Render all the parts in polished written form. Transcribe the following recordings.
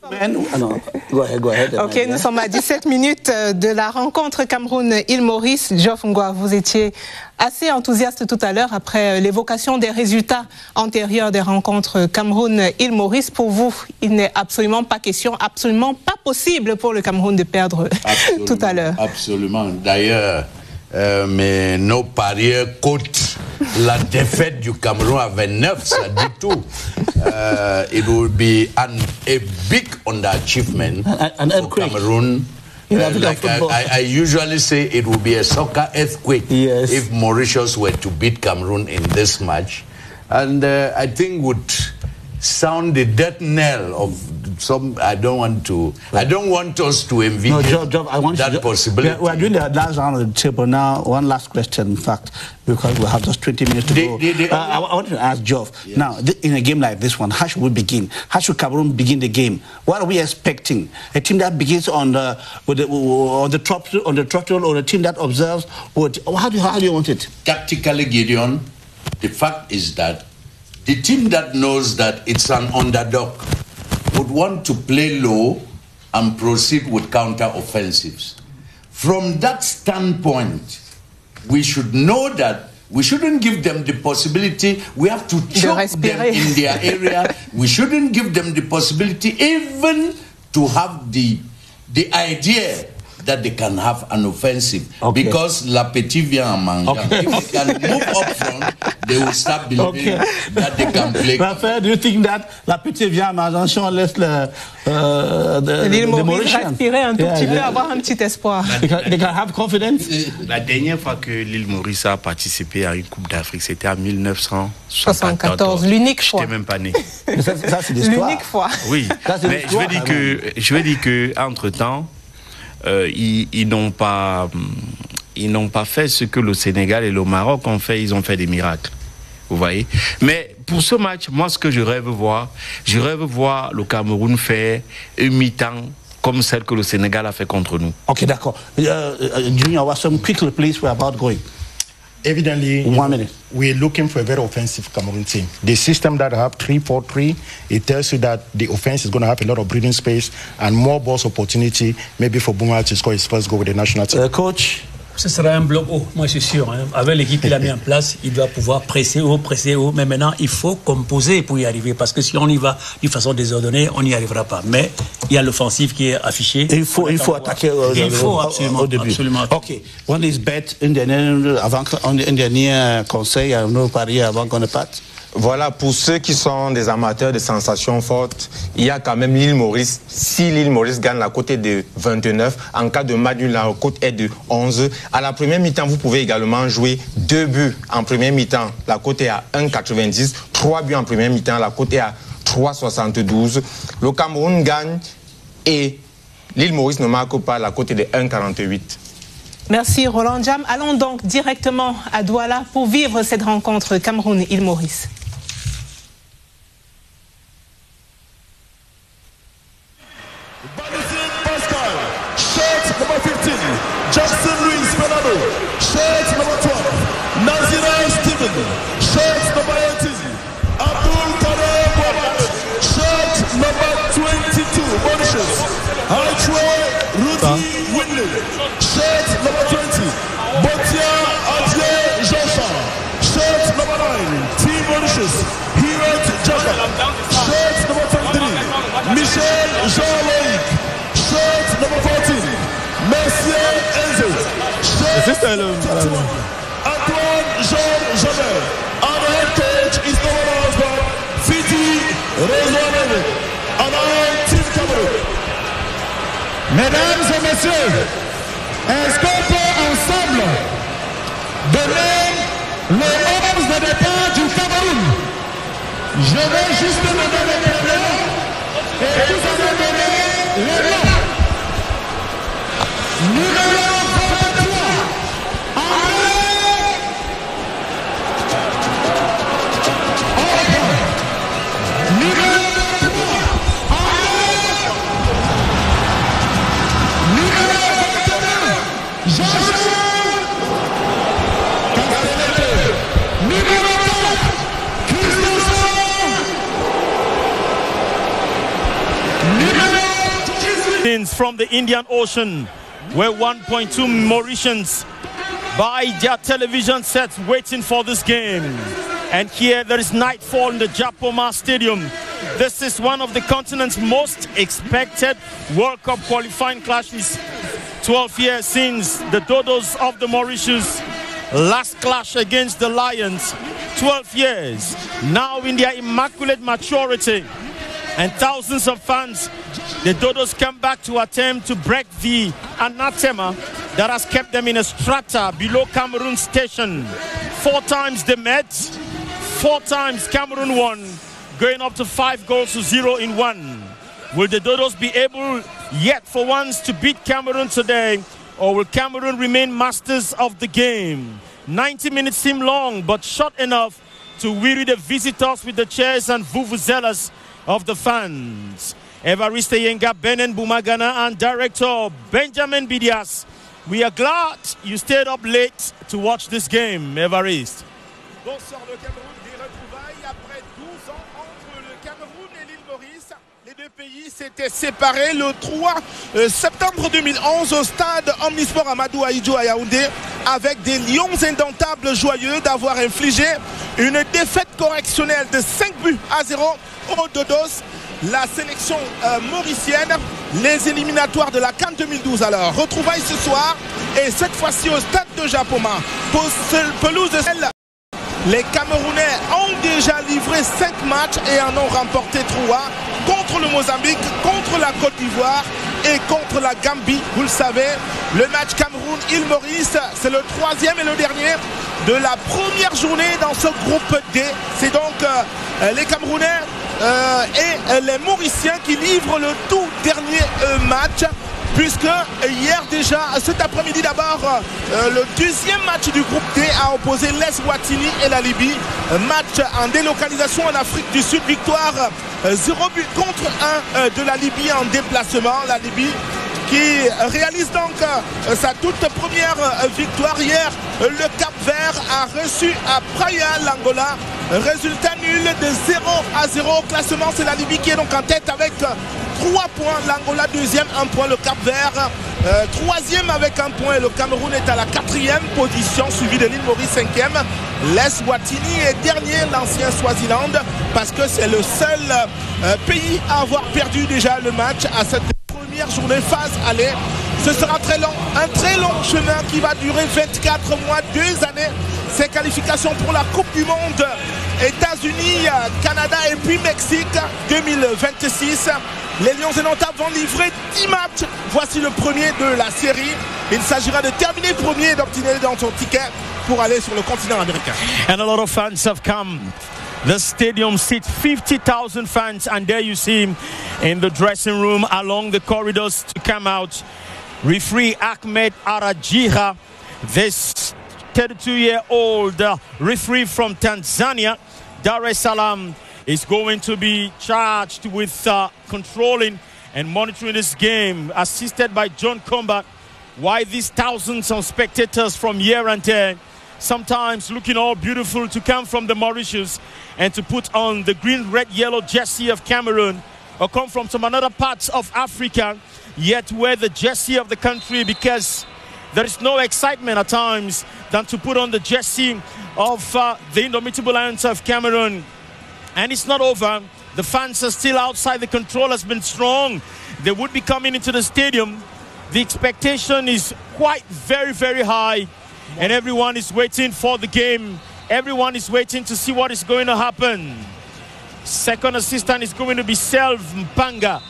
Go ahead. Ok, nous sommes à 17 minutes de la rencontre Cameroun-Île Maurice. Geoff Ngwa, vous étiez assez enthousiaste tout à l'heure après l'évocation des résultats antérieurs des rencontres Cameroun-Île Maurice. Pour vous, il n'est absolument pas question, absolument pas possible pour le Cameroun de perdre tout à l'heure. Absolument. D'ailleurs, mais nos parieurs cotent la défaite du Cameroun à 29, ça dit tout. It will be a big underachievement for Cameroon. Like I usually say, it will be a soccer earthquake if Mauritius were to beat Cameroon in this match. And I think would sound the death knell of some. I don't want us to envisage that possibility. We are doing the last round of the table now. One last question, in fact, because we have just 20 minutes to go. I want to ask Geoff. Yes. Now, in a game like this one, how should we begin? How should Cameroon begin the game? What are we expecting? A team that begins on the throttle, or a team that observes? Or how do you want it? Tactically, Gideon, the fact is that the team that knows that it's an underdog would want to play low and proceed with counter-offensives. From that standpoint, we should know that we shouldn't give them the possibility. We have to choke them in their area. We shouldn't give them the possibility even to have the idea that they can have an offensive. Because La Petite vient en mangeant. If they can move up front, they will start believing that they can play. Raphaël, do you think that La Petite vient en mangeant si on laisse l'Île Maurice respirer un tout petit peu, avoir un petit espoir? They can have confidence. La dernière fois que l'Île Maurice a participé à une Coupe d'Afrique, c'était en 1974. L'unique fois. Je n'étais même pas né. Ça c'est l'histoire. L'unique fois. Oui, mais je veux dire que entre-temps, ils n'ont pas fait ce que le Sénégal et le Maroc ont fait. Ils ont fait des miracles, vous voyez. Mais pour ce match, moi, ce que je rêve voir le Cameroun faire une mi-temps comme celle que le Sénégal a fait contre nous. Ok, d'accord. Junior, Wassam, quickly, please, we're about going. Evidently, we're looking for a very offensive Cameroon team. The system that have 3-4-3, it tells you that the offense is going to have a lot of breathing space and more balls opportunity, maybe for Boumar to score his first goal with the national team. Coach? Ce sera un bloc haut, moi je suis sûr. Hein. Avec l'équipe qu'il a mis en place, il doit pouvoir presser haut. Mais maintenant, il faut composer pour y arriver. Parce que si on y va d'une façon désordonnée, on n'y arrivera pas. Mais il y a l'offensive qui est affichée. Il faut attaquer au début. Absolument. Ok. One is bet, un dernier conseil à nos paris avant qu'on ne parte. Voilà, pour ceux qui sont des amateurs de sensations fortes, il y a quand même l'île Maurice. Si l'île Maurice gagne, la cote est de 29. En cas de match nul, la cote est de 11. À la première mi-temps, vous pouvez également jouer 2 buts en première mi-temps. La cote est à 1,90. 3 buts en première mi-temps. La cote est à 3,72. Le Cameroun gagne et l'île Maurice ne marque pas. La cote est de 1,48. Merci Roland Jam. Allons donc directement à Douala pour vivre cette rencontre Cameroun-Île Maurice. Jackson Luis Fernando, shirt number 12, Nazira Steven, shirt number 18, Abdul Kader Boabak, shirt number 22, Mauritius, Haichwe Rudy Winley, shirt number 20, Botia Adye Joshua, shirt number 9, Team Mauritius, Hirat Jaka, shirt number 23, Michel Jean-Loïc, shirt number 14, Messier Enzo, Antoine Jean-Jabel, and the head coach is no one else but Fiti Rezouane, and our Team Cameroun. Mesdames et messieurs, est-ce qu'on peut ensemble donner le 11 de départ du Cameroun? Je vais juste donner les prénoms et vous allez donner les noms. Numéro 23, Alain Orban. Numéro 23, Alain. Numéro 22, Jean-Jean Castelletto. Numéro 4, Christophe. Numéro scenes from the Indian Ocean, where 1.2 Mauritians by their television sets waiting for this game. And here there is nightfall in the Japoma Stadium. This is one of the continent's most expected World Cup qualifying clashes. 12 years since the Dodos of the Mauritius last clash against the Lions. 12 years, now in their immaculate maturity. And thousands of fans, the Dodos come back to attempt to break the anathema that has kept them in a strata below Cameroon station. 4 times they met, 4 times Cameroon won, going up to 5-0 in 1. Will the Dodos be able yet for once to beat Cameroon today, or will Cameroon remain masters of the game? 90 minutes seem long, but short enough to weary the visitors with the cheers and vuvuzelas of the fans. Evariste Yenga, Benen Bumagana, and director Benjamin Bidias. We are glad you stayed up late to watch this game, Evariste. Bonsoir le Cameroun, des retrouvailles après 12 ans entre le Cameroun et l'île Maurice. Les deux pays s'étaient séparés le 3 septembre 2011 au stade Omnisport Amadou Ahidjo à Yaoundé, avec des lions indomptables joyeux d'avoir infligé une défaite correctionnelle de 5-0 aux Dodos. La sélection mauricienne, les éliminatoires de la CAN 2012. Alors, retrouvailles ce soir et cette fois-ci au stade de Japoma. Pelouse de sel. Les Camerounais ont déjà livré 5 matchs et en ont remporté 3 contre le Mozambique, contre la Côte d'Ivoire et contre la Gambie. Vous le savez, le match Cameroun-Île-Maurice, c'est le 3e et le dernier de la première journée dans ce groupe D. C'est donc les Camerounais et les Mauriciens qui livrent le tout dernier match, puisque hier déjà, cet après-midi d'abord, le 2e match du groupe D a opposé l'Eswatini et la Libye. Match en délocalisation en Afrique du Sud, victoire 0 but contre 1 de la Libye en déplacement. La Libye qui réalise donc sa toute première victoire hier. Le Cap-Vert a reçu à Praia l'Angola. Résultat nul de 0-0 au classement. C'est la Libye qui est donc en tête avec 3 points. L'Angola 2e, 1 point. Le Cap-Vert 3e avec 1 point. Et le Cameroun est à la 4e position, suivi de l'île Maurice 5e. L'Eswatini est dernier, l'ancien Swaziland, parce que c'est le seul pays à avoir perdu déjà le match à cette première journée phase aller. Ce sera très long, un très long chemin qui va durer 24 mois, 2 années. Ces qualifications pour la Coupe du Monde, États-Unis, Canada et puis Mexique 2026. Les Lions indomptables vont livrer 10 matchs. Voici le premier de la série. Il s'agira de terminer premier et d'obtenir son ticket pour aller sur le continent américain. And a lot of fans have come. The stadium seats 50,000 fans, and there you see him in the dressing room along the corridors to come out. Referee Ahmed Arajiha, this 32-year-old referee from Tanzania, Dar es Salaam, is going to be charged with controlling and monitoring this game, assisted by John Combat. Why these thousands of spectators from here and there, sometimes looking all beautiful, to come from the Mauritius and to put on the green, red, yellow jersey of Cameroon, or come from some other parts of Africa, yet wear the jersey of the country, because there is no excitement at times than to put on the jersey of the indomitable Lions of Cameroon. And it's not over. The fans are still outside. The control has been strong. They would be coming into the stadium. The expectation is quite very, very high. And everyone is waiting for the game. Everyone is waiting to see what is going to happen. Second assistant is going to be Selv Mpanga.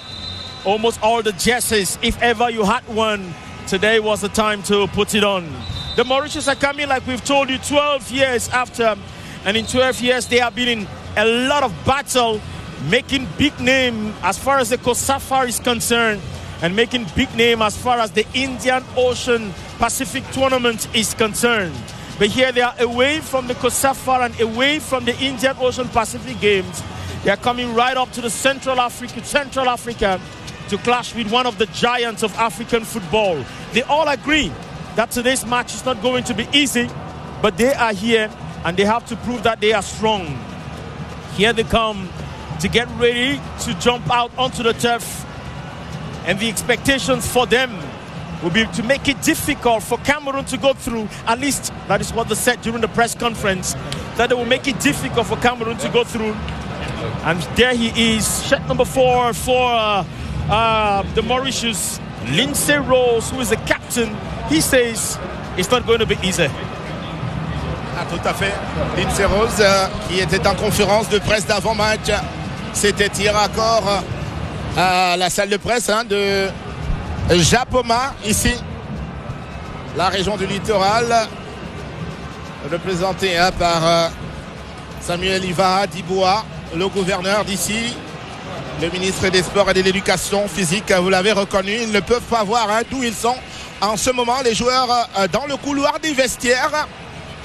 Almost all the jerseys, if ever you had one, today was the time to put it on. The Mauritius are coming, like we've told you, 12 years after. And in 12 years, they have been in a lot of battle, making big name as far as the COSAFA is concerned, and making big name as far as the Indian Ocean Pacific Tournament is concerned. But here they are away from the COSAFA and away from the Indian Ocean Pacific Games. They are coming right up to the Central Africa to clash with one of the giants of African football. They all agree that today's match is not going to be easy, but they are here and they have to prove that they are strong. Here they come to get ready to jump out onto the turf. And the expectations for them will be to make it difficult for Cameroon to go through. At least that is what they said during the press conference, that they will make it difficult for Cameroon to go through. And there he is, shirt number 4 for the Mauritius, Lindsay Rose, who is the captain. He says it's not going to be easy. Ah, tout à fait. Lindsay Rose qui était en conférence de presse d'avant-match. C'était hier encore à la salle de presse de Japoma, ici, la région du littoral, représentée par Samuel Iva Diboua, le gouverneur d'ici, le ministre des Sports et de l'Éducation physique. Vous l'avez reconnu, ils ne peuvent pas voir d'où ils sont en ce moment, les joueurs dans le couloir des vestiaires.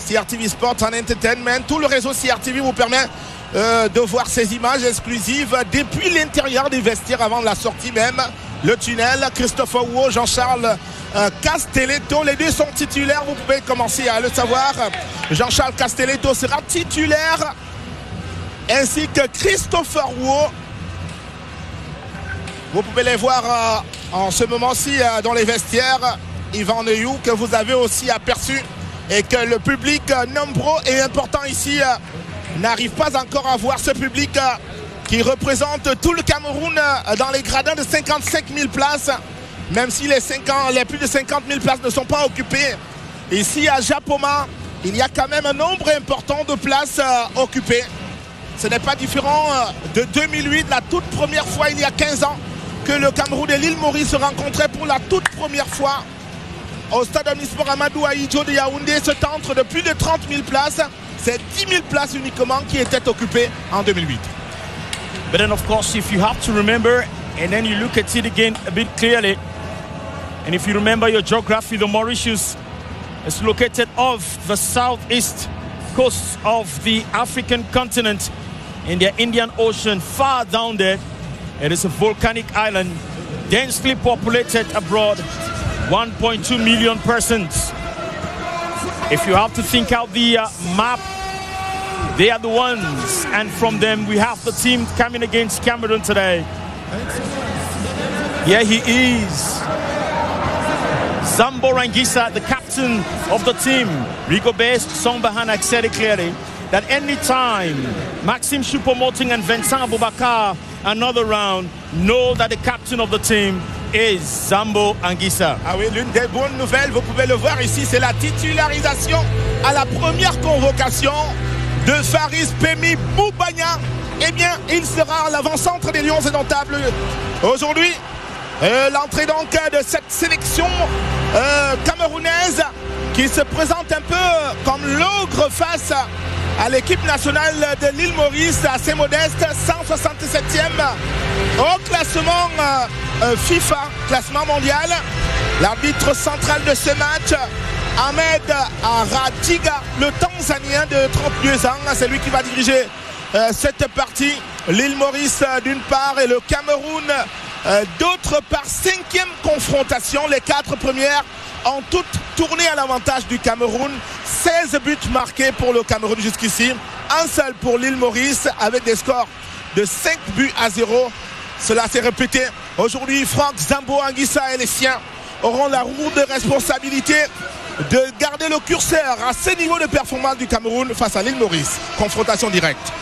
CRTV Sports and Entertainment, tout le réseau CRTV vous permet de voir ces images exclusives depuis l'intérieur des vestiaires avant la sortie même. Le tunnel, Christopher Wo, Jean-Charles Castelletto, les deux sont titulaires, vous pouvez commencer à le savoir. Jean-Charles Castelletto sera titulaire, ainsi que Christopher Wo. Vous pouvez les voir en ce moment-ci dans les vestiaires. Yvan Neyou, que vous avez aussi aperçu, et que le public nombreux et important ici n'arrive pas encore à voir ce public qui représente tout le Cameroun dans les gradins de 55 000 places, même si les plus de 50 000 places ne sont pas occupées. Ici à Japoma, il y a quand même un nombre important de places occupées. Ce n'est pas différent de 2008, la toute première fois il y a 15 ans que le Cameroun et l'île Maurice se rencontraient pour la toute première fois au stade omnisport Amadou Ahidjo de Yaoundé. Ce centre de plus de 30 000 places, c'est 10 000 places uniquement qui étaient occupées en 2008. But then, of course, if you have to remember, and then you look at it again a bit clearly, and if you remember your geography, the Mauritius is located off the southeast coast of the African continent in the Indian Ocean. Far down there, it is a volcanic island, densely populated abroad, 1.2 million persons. If you have to think out the map, they are the ones, and from them we have the team coming against Cameroon today. Here he is, Zambo Rangisa, the captain of the team. Rigobert Songbahanak said it clearly that any time Maxime Choupo-Moting and Vincent Aboubakar another round, know that the captain of the team is Zambo Anguissa. Ah oui, l'une des bonnes nouvelles, vous pouvez le voir ici, c'est la titularisation à la première convocation de Faris Pemi Boubagna. Eh bien, il sera à l'avant-centre des Lions indomptables aujourd'hui. L'entrée donc de cette sélection camerounaise qui se présente un peu comme l'ogre face à l'équipe nationale de l'île Maurice, assez modeste, 167e au classement FIFA, classement mondial. L'arbitre central de ce match, Ahmed Aradiga, le Tanzanien de 32 ans, c'est lui qui va diriger cette partie. L'île Maurice d'une part et le Cameroun d'autre part. 5e confrontation, les 4 premières ont toutes tourné à l'avantage du Cameroun. 16 buts marqués pour le Cameroun jusqu'ici, un seul pour l'île Maurice avec des scores de 5 buts à 0. Cela s'est répété aujourd'hui. Franck Zambo Anguissa et les siens auront la lourde responsabilité de garder le curseur à ce niveau de performance du Cameroun face à l'île Maurice. Confrontation directe.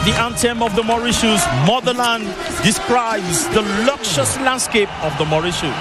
the anthem of the Mauritius. Motherland describes the luxurious landscape of the Mauritius.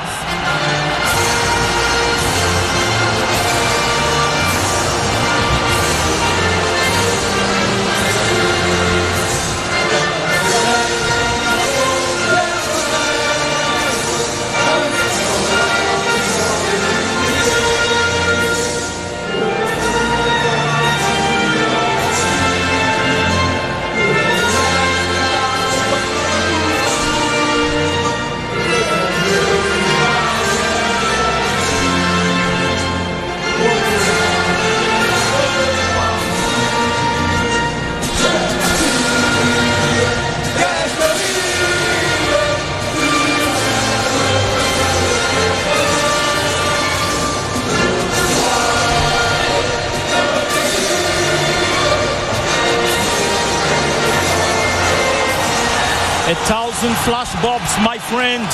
1,000 flashbulbs, my friend.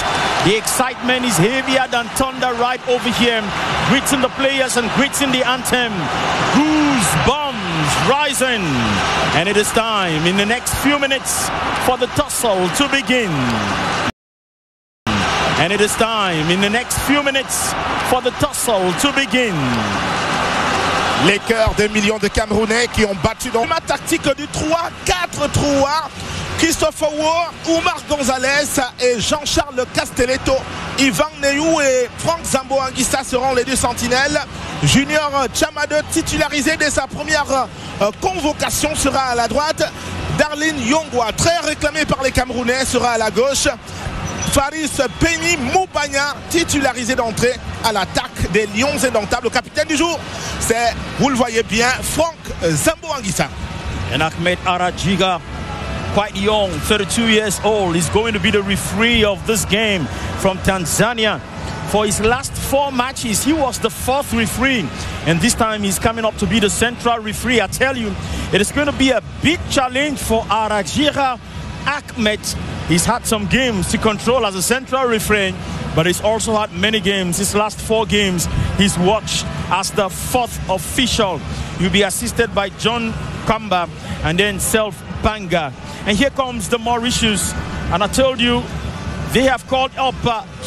The excitement is heavier than thunder right over here. Greeting the players and greeting the anthem. Goosebumps rising. And it is time in the next few minutes for the tussle to begin. And it is time in the next few minutes for the tussle to begin. Les cœurs des millions de Camerounais qui ont battu dans la tactique du 3-4-3. Christophe Owo, Oumar Gonzalez et Jean-Charles Castelletto. Ivan Neyou et Franck Zambo-Anguissa seront les deux sentinelles. Junior Chamade, titularisé dès sa première convocation, sera à la droite. Darlin Yongwa, très réclamé par les Camerounais, sera à la gauche. Faris Penny Moubagna, titularisé d'entrée à l'attaque des Lions indomptables. Le capitaine du jour, c'est, vous le voyez bien, Franck Zambo-Anguissa. And Ahmed Arajiga, quite young, 32 years old, is going to be the referee of this game from Tanzania. For his last 4 matches, he was the 4th referee, and this time he's coming up to be the central referee. I tell you, it is going to be a big challenge for Arajiga Ahmed. He's had some games to control as a central referee, but he's also had many games. His last 4 games, he's watched as the 4th official. He'll be assisted by John Kamba and then Self Banga. And here comes the Mauritius. And I told you, they have called up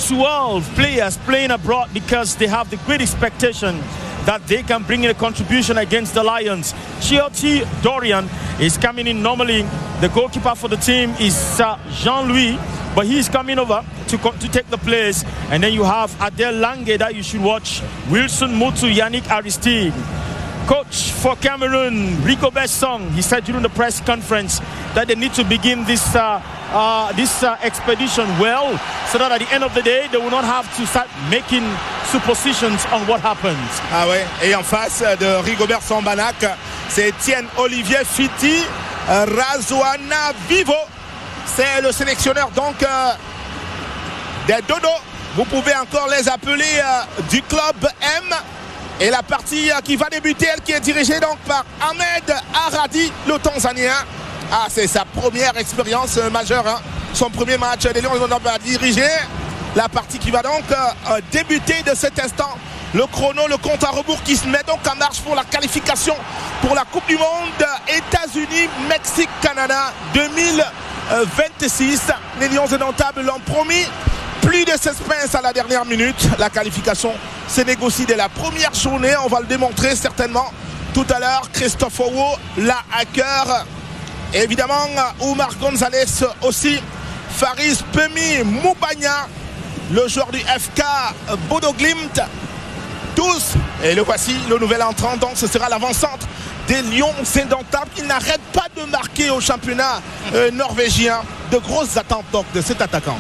12 players playing abroad because they have the great expectation that they can bring in a contribution against the Lions. Chioti Dorian is coming in normally. The goalkeeper for the team is Jean-Louis, but he's coming over to take the place. And then you have Adel Lange that you should watch. Wilson Mutu, Yannick Aristide. Coach for Cameroon, Rigobert Song, he said during the press conference that they need to begin this expedition well, so that at the end of the day, they will not have to start making suppositions on what happens. Ah ouais, et en face de Rigobert Sambanac, c'est Étienne Olivier Fiti Razouana Vivo. C'est le sélectionneur donc des Dodo. Vous pouvez encore les appeler du club M. Et la partie qui va débuter, elle qui est dirigée donc par Ahmed Aradi, le Tanzanien. Ah, c'est sa première expérience majeure, hein. Son premier match des Lions va diriger. La partie qui va donc débuter de cet instant. Le chrono, le compte à rebours qui se met donc en marche pour la qualification pour la Coupe du Monde États-Unis, Mexique, Canada 2026. Les Lions indomptables l'ont promis. Plus de suspense à la dernière minute. La qualification se négocie dès la première journée. On va le démontrer certainement tout à l'heure. Christophe Owo, la hacker. Et évidemment, Oumar Gonzalez aussi. Faris Pemi Moubagna, le joueur du FK Bodo Glimt. Tous, et le voici, le nouvel entrant. Donc ce sera l'avant-centre des Lions indomptables qui n'arrêtent pas de marquer au championnat norvégien. De grosses attentes donc de cet attaquant.